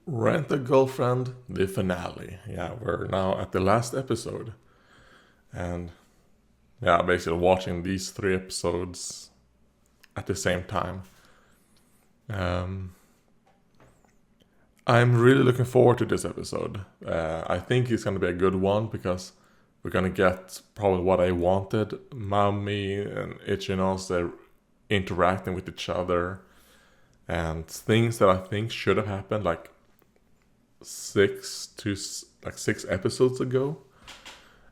Rent a Girlfriend, the finale. Yeah, we're now at the last episode. And yeah, basically watching these three episodes at the same time. Um, I'm really looking forward to this episode. I think it's going to be a good one because we're going to get probably what I wanted. Mami and Ichinos, they're interacting with each other. And things that I think should have happened like 6 episodes ago.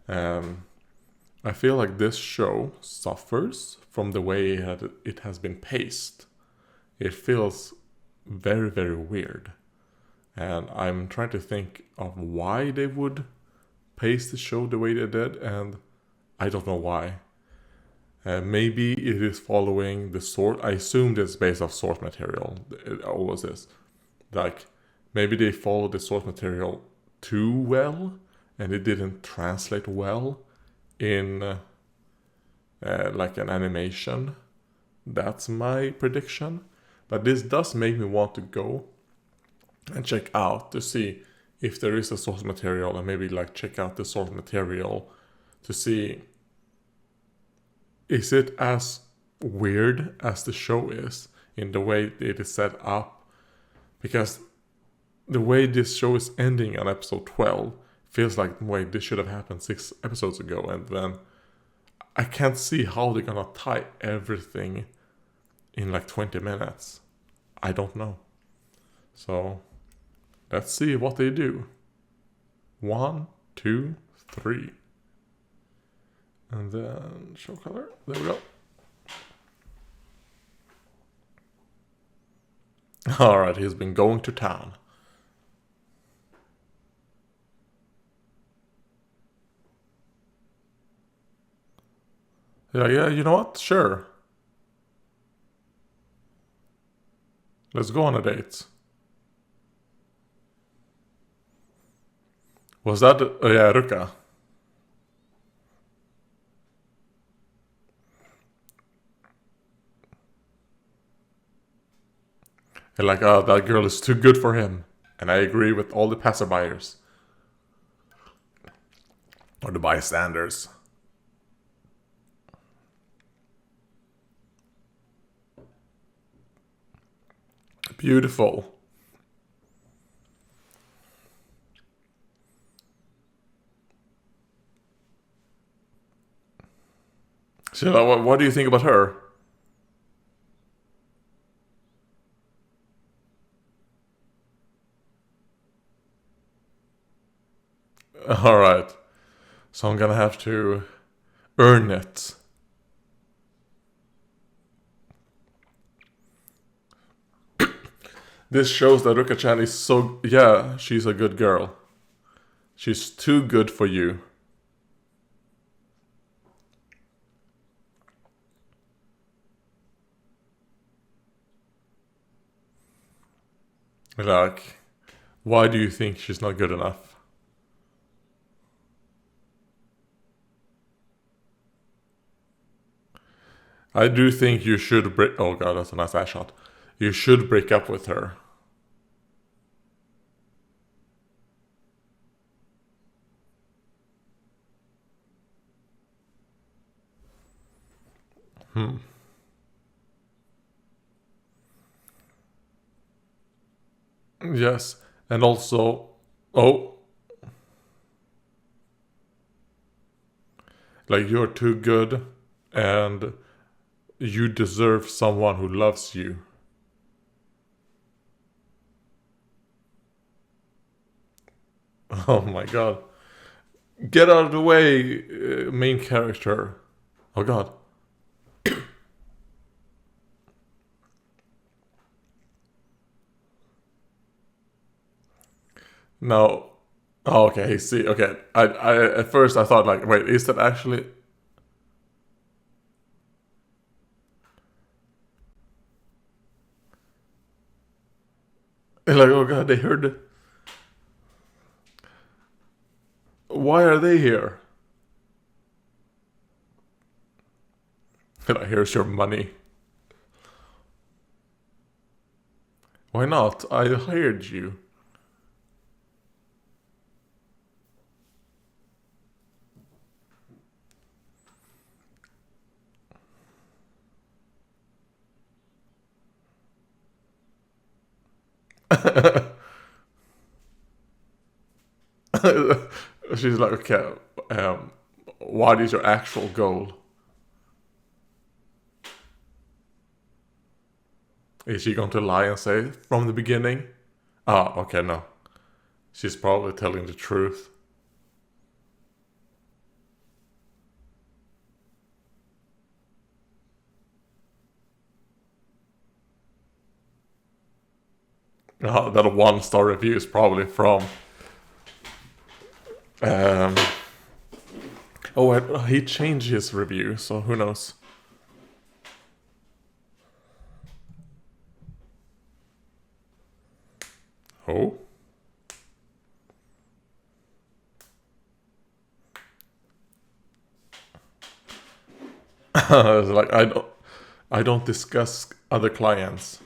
I feel like this show suffers from the way it has been paced. It feels very, very weird. And I'm trying to think of why they would pace the show the way they did, and I don't know why. Maybe it is following the source. I assume it's based off source material. It always is. Like, maybe they followed the source material too well, and it didn't translate well in like an animation. That's my prediction. But this does make me want to go and check out to see if there is a source material, and maybe like check out the source material to see, is it as weird as the show is in the way it is set up? Because the way this show is ending on episode 12 feels like, wait, this should have happened 6 episodes ago, and then I can't see how they're gonna tie everything in like 20 minutes. I don't know. So let's see what they do. 1, 2, 3. And then show color. There we go. Alright, he's been going to town. Yeah, you know what? Sure. Let's go on a date. Was that... yeah, Ruka. And like, oh, that girl is too good for him. And I agree with all the passerbyers. Or the bystanders. Beautiful. So, what do you think about her? Alright. So I'm gonna have to earn it. This shows that Ruka-chan is so... yeah, she's a good girl. She's too good for you. Like, why do you think she's not good enough? I do think you should break... oh god, that's a nice ass shot. You should break up with her. Yes, and also... oh, like, you're too good, and you deserve someone who loves you. Oh my god. Get out of the way, main character. Oh god. No. Oh, okay, see, okay. I at first I thought like, wait, is that actually... like, oh god, they heard it. Why are they here? Like, here's your money. Why not? I hired you. She's like, okay, what is your actual goal? Is she going to lie and say from the beginning? Ah, okay, no. She's probably telling the truth. That 1-star review is probably from. Um, he changed his review, so who knows? Oh. It's like I don't discuss other clients.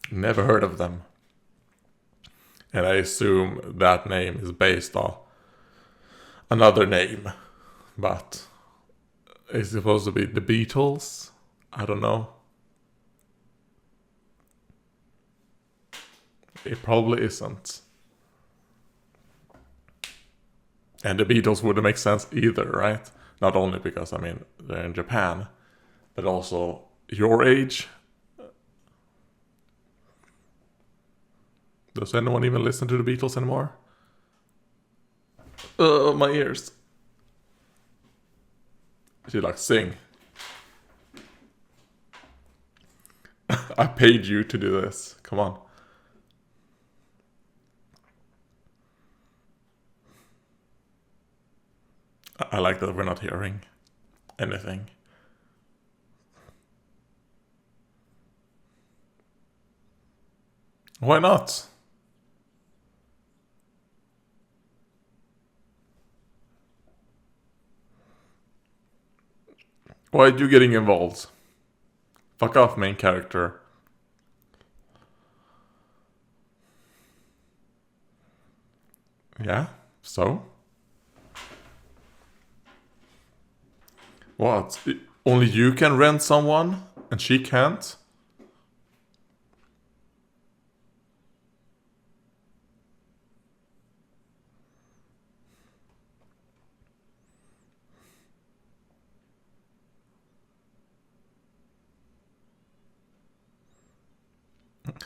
Never heard of them. And I assume that name is based on another name. But it's supposed to be the Beatles? I don't know. It probably isn't. And the Beatles wouldn't make sense either, right? Not only because, I mean, they're in Japan, but also your age. Does anyone even listen to the Beatles anymore? My ears. She like, sing. I paid you to do this. Come on. I like that we're not hearing anything. Why not? Why are you getting involved? Fuck off, main character. Yeah, so? What? Only you can rent someone and she can't?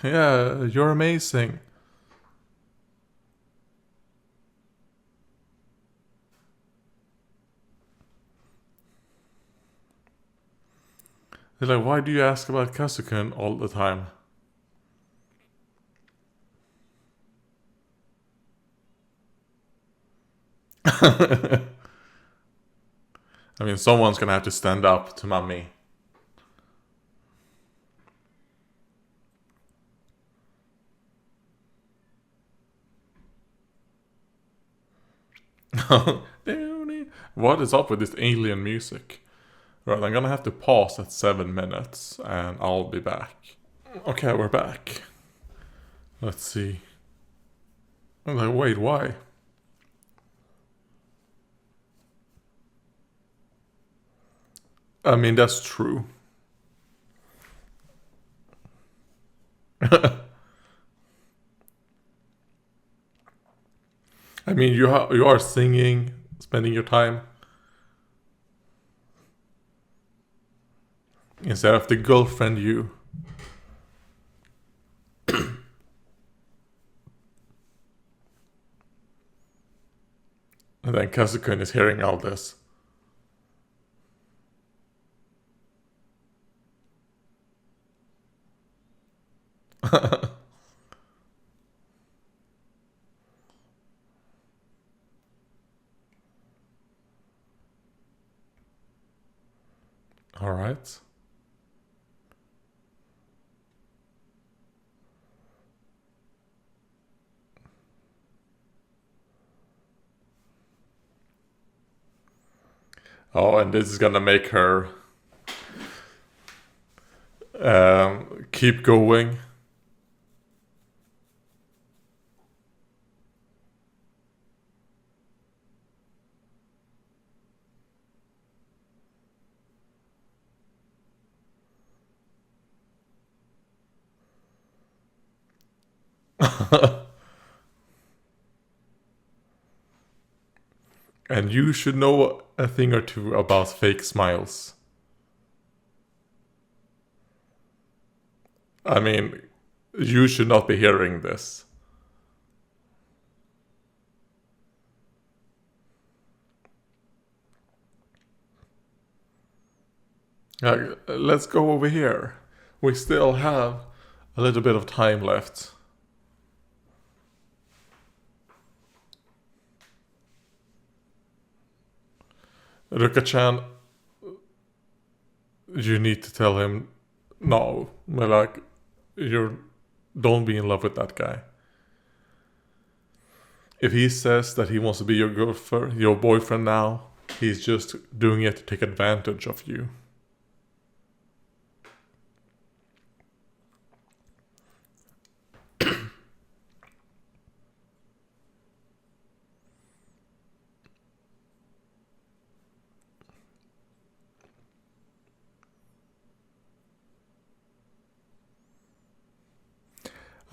Yeah, you're amazing. He's like, why do you ask about Kazukun all the time? I mean, someone's gonna have to stand up to mommy. What is up with this alien music? Right, I'm gonna have to pause at 7 minutes and I'll be back. Okay, we're back. Let's see. I'm like, wait, why? I mean, that's true. I mean, you are singing, spending your time. Instead of the girlfriend you. And then Kazukun is hearing all this. Alright. Oh, and this is gonna make her keep going. And you should know a thing or two about fake smiles. I mean, you should not be hearing this. Let's go over here. We still have a little bit of time left. Ruka-chan, you need to tell him no. Like, don't be in love with that guy. If he says that he wants to be your girlfriend, your boyfriend now, he's just doing it to take advantage of you.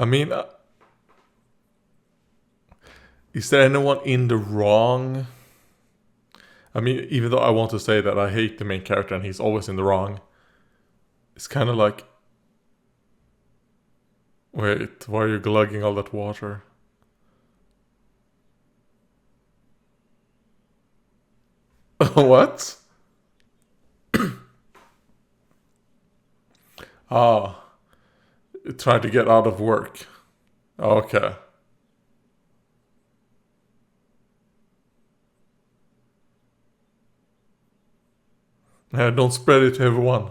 I mean, is there anyone in the wrong? I mean, even though I want to say that I hate the main character and he's always in the wrong, it's kind of like, wait, why are you glugging all that water? What? Ah, trying to get out of work. Okay. Don't spread it to everyone.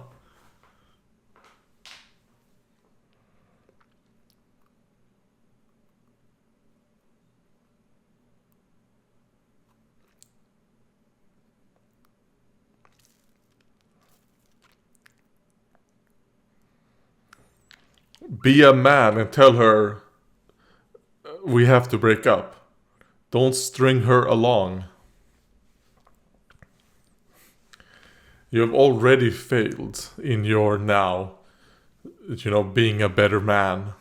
Be a man and tell her we have to break up. Don't string her along. You have already failed in your now, being a better man.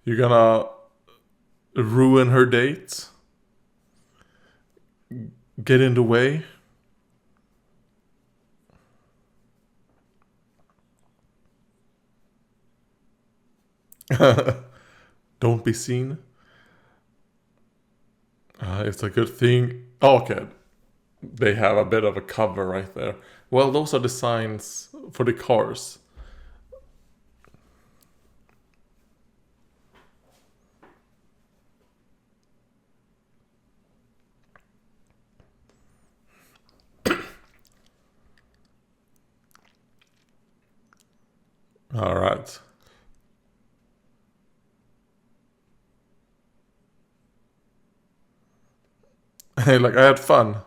You're gonna ruin her date? Get in the way? Don't be seen? It's a good thing. Oh, okay. They have a bit of a cover right there. Well, those are the signs for the cars. All right. Hey, like, I had fun.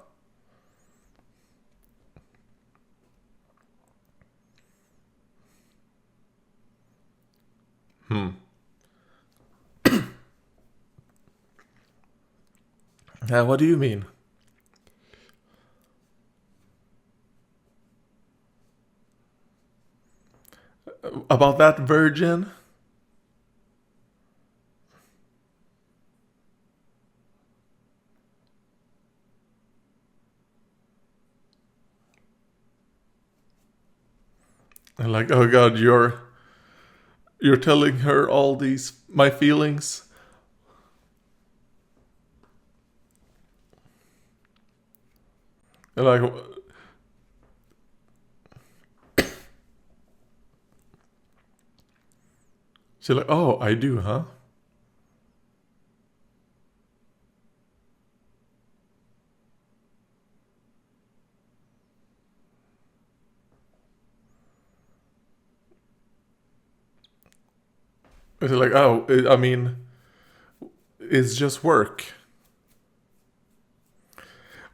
What do you mean? About that virgin? And like, oh god, you're telling her all these my feelings? And like, she's like, oh, I do, huh? It's like, oh, I mean, it's just work.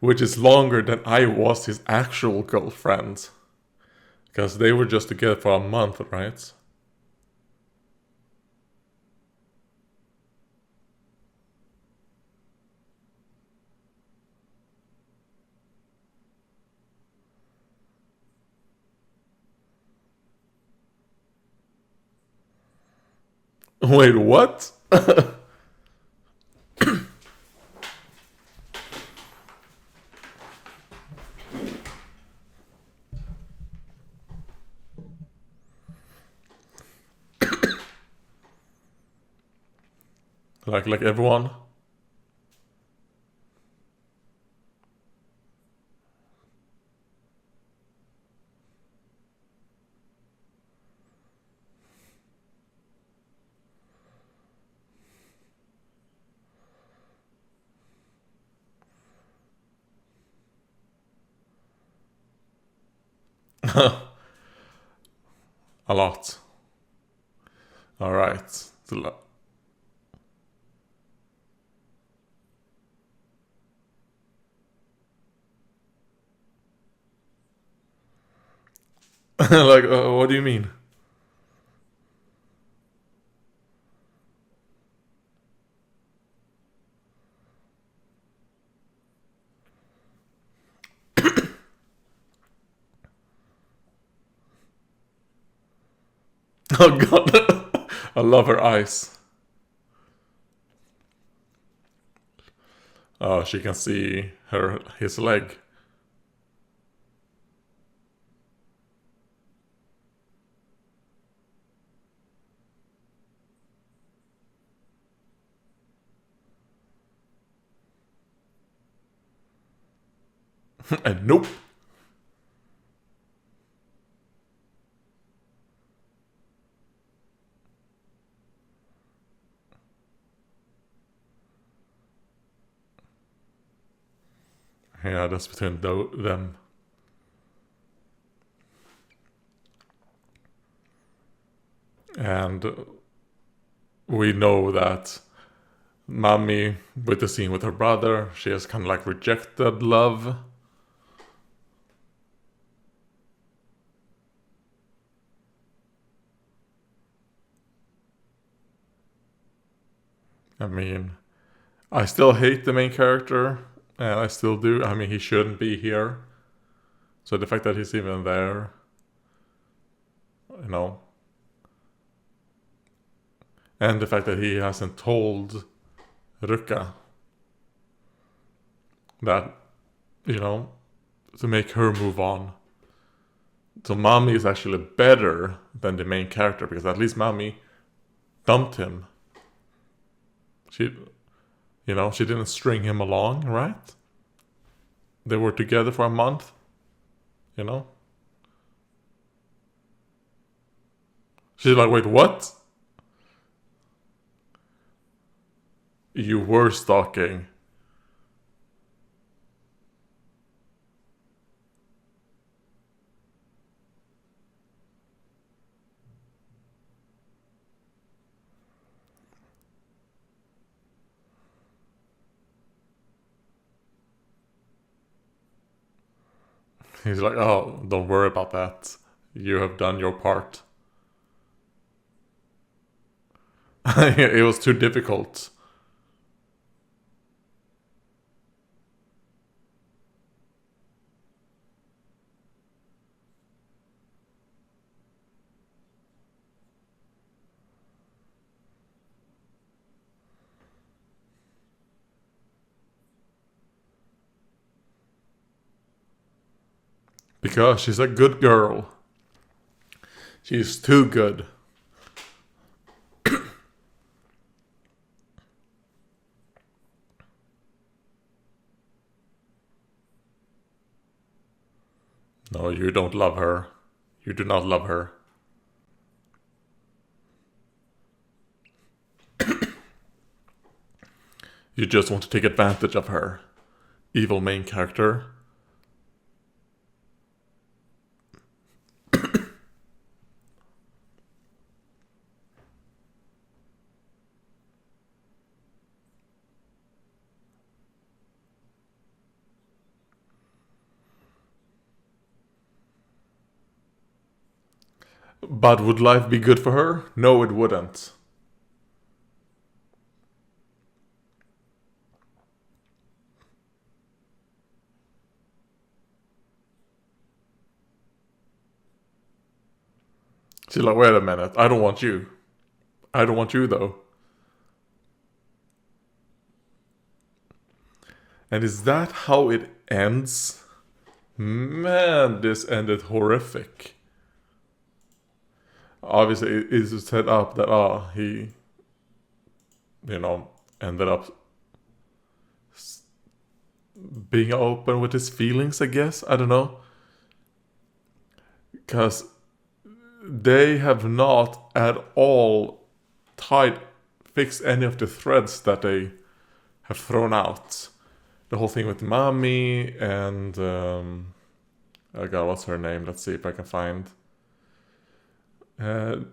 Which is longer than I was his actual girlfriend. Because they were just together for a month, right? Wait, what? Like everyone? A lot. All right. Like, what do you mean? Oh god. I love her eyes. Oh, she can see his leg. And nope. Yeah, that's between them. And we know that Mami, with the scene with her brother, she has kind of like rejected love. I mean, I still hate the main character, and I still do. I mean, he shouldn't be here. So the fact that he's even there, you know, and the fact that he hasn't told Ruka that, you know, to make her move on. So Mami is actually better than the main character because at least Mami dumped him. She, she didn't string him along, right? They were together for a month, you know? She's like, wait, what? You were stalking. He's like, oh, don't worry about that. You have done your part. It was too difficult. Because she's a good girl. She's too good. No, you don't love her. You do not love her. You just want to take advantage of her. Evil main character. But would life be good for her? No, it wouldn't. She's like, wait a minute, I don't want you. I don't want you though. And is that how it ends? Man, this ended horrific. Obviously, it is set up that he, ended up being open with his feelings, I guess. I don't know. Because they have not at all fixed any of the threads that they have thrown out. The whole thing with Mami and oh god, what's her name? Let's see if I can find. Now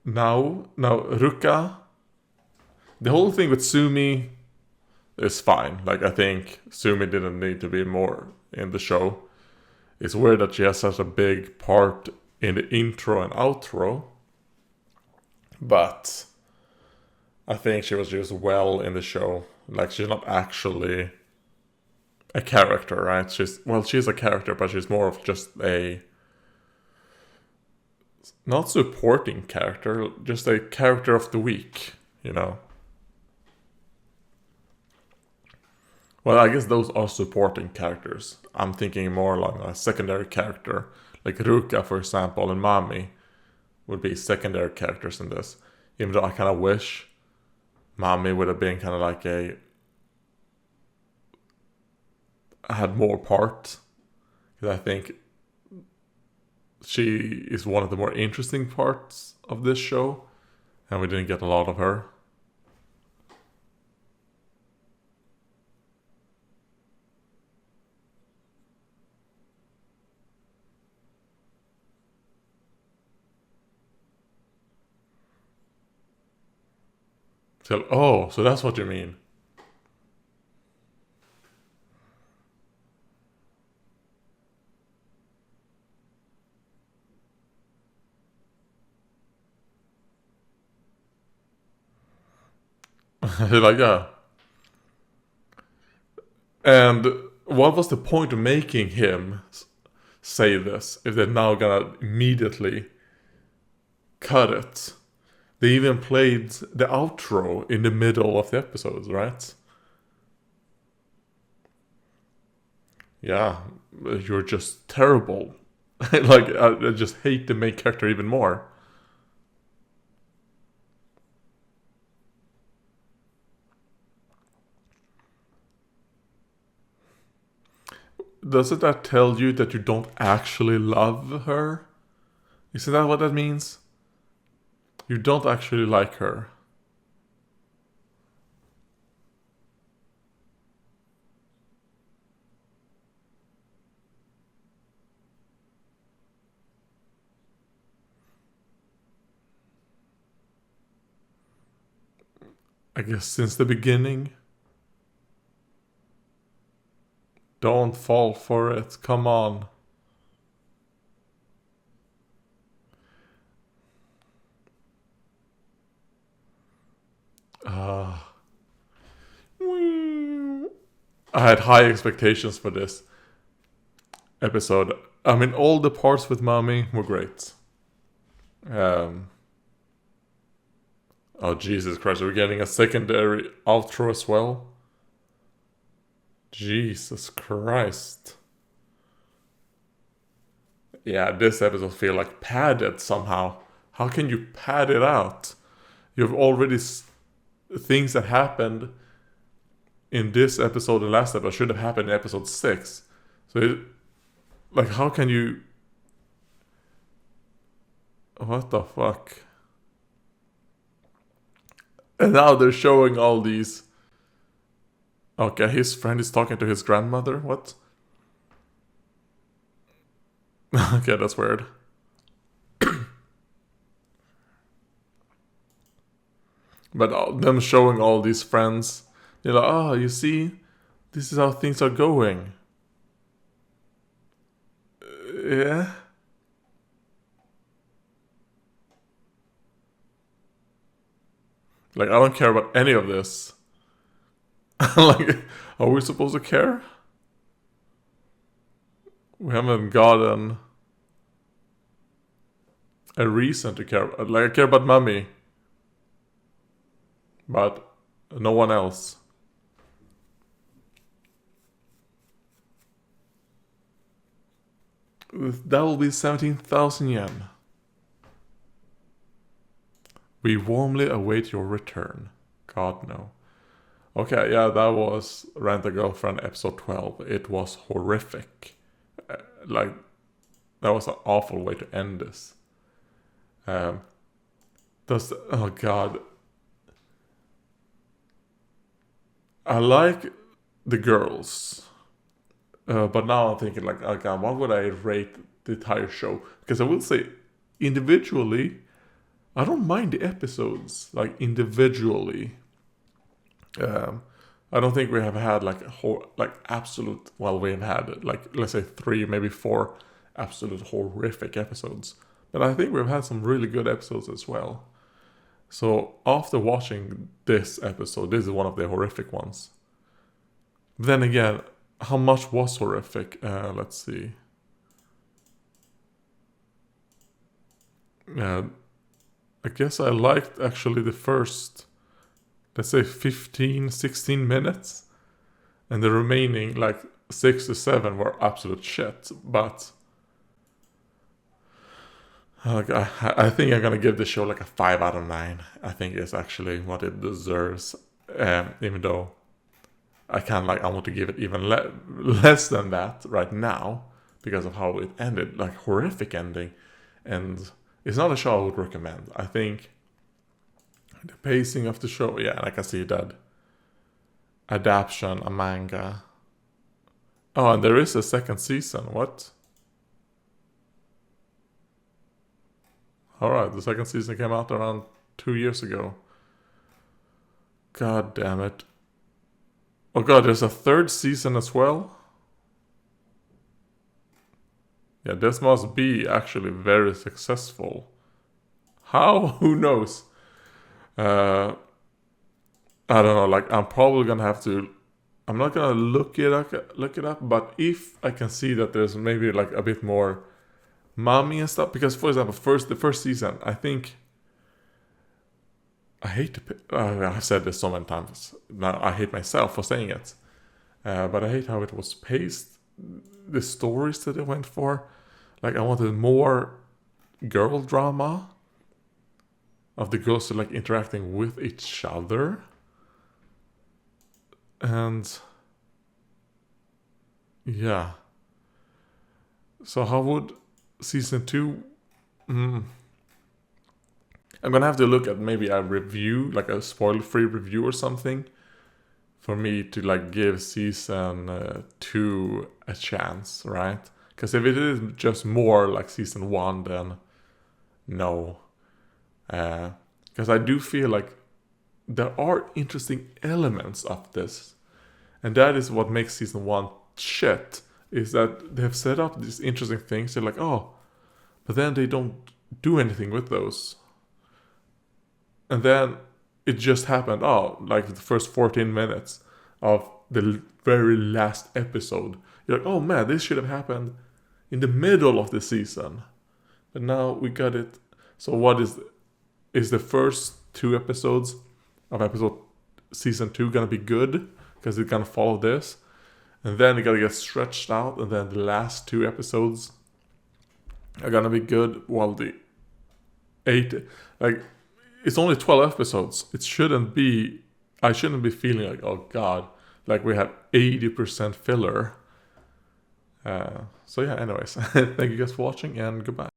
Ruka. The whole thing with Sumi is fine. Like, I think Sumi didn't need to be more in the show. It's weird that she has such a big part in the intro and outro, but I think she was just well in the show. Like, she's not actually a character, right? She's a character, but she's more of just a not supporting character, just a character of the week, Well, I guess those are supporting characters. I'm thinking more like a secondary character. Like Ruka, for example, and Mami would be secondary characters in this. Even though I kind of wish Mami would have been kind of like had more part. Because I think she is one of the more interesting parts of this show. And we didn't get a lot of her. So that's what you mean. Like, yeah. And what was the point of making him say this if they're now gonna immediately cut it? They even played the outro in the middle of the episodes, right? Yeah, you're just terrible. Like, I just hate the main character even more. Doesn't that tell you that you don't actually love her? Isn't that what that means? You don't actually like her. I guess since the beginning. Don't fall for it. Come on. I had high expectations for this episode. I mean, all the parts with Mami were great. Oh, Jesus Christ, we're getting a secondary outro as well? Jesus Christ. Yeah, this episode feels like padded somehow. How can you pad it out? You have already things that happened in this episode and last episode should have happened in episode 6. So, how can you... What the fuck? And now they're showing all these... Okay, his friend is talking to his grandmother? What? Okay, that's weird. But them showing all these friends, they're like, oh, you see, this is how things are going. Yeah. Like, I don't care about any of this. Like, are we supposed to care? We haven't gotten a reason to care. Like, I care about Mami. but no one else. That will be 17,000 yen. We warmly await your return. God, no. Okay, yeah, that was Rent a Girlfriend episode 12. It was horrific. Like, that was an awful way to end this. Oh God. I like the girls. But now I'm thinking like, okay, what would I rate the entire show? Because I will say, individually, I don't mind the episodes, like individually. I don't think we have had like a whole, like absolute, well, we've had like, let's say 3, maybe 4 absolute horrific episodes. But I think we've had some really good episodes as well. So after watching this episode, this is one of the horrific ones. But then again, how much was horrific? Let's see. I guess I liked actually the first, let's say 15, 16 minutes. And the remaining like 6 to 7 were absolute shit. But I think I'm gonna give the show like a 5 out of 9. I think it's actually what it deserves. Even though I want to give it even less than that right now because of how it ended, like horrific ending, and it's not a show I would recommend. I think the pacing of the show, yeah, and I can see that adaptation, a manga. Oh, and there is a second season. What? Alright, the second season came out around 2 years ago. God damn it. Oh god, there's a third season as well? Yeah, this must be actually very successful. How? Who knows? I don't know, like I'm probably gonna have to... I'm not gonna look it up, but if I can see that there's maybe like a bit more mommy and stuff, because for example, the first season, I think... I hate to... I've said this so many times. Now I hate myself for saying it. But I hate how it was paced. The stories that they went for. Like I wanted more girl drama. Of the girls like interacting with each other. And... yeah. So how would season 2... I'm gonna have to look at maybe a review, like a spoiler-free review or something, for me to like give season 2 a chance, right? Because if it is just more like season 1, then no. Because I do feel like there are interesting elements of this, and that is what makes season 1 shit. Is that they have set up these interesting things. They're like, oh, but then they don't do anything with those. And then it just happened, like the first 14 minutes of the very last episode. You're like, oh man, this should have happened in the middle of the season. But now we got it. So what is the first 2 episodes of season 2 gonna be good? Because it's gonna follow this. And then it gotta get stretched out. And then the last 2 episodes are gonna be good. While the 8... like... it's only 12 episodes. I shouldn't be feeling like, oh god, like we have 80% filler. So yeah, anyways, thank you guys for watching and goodbye.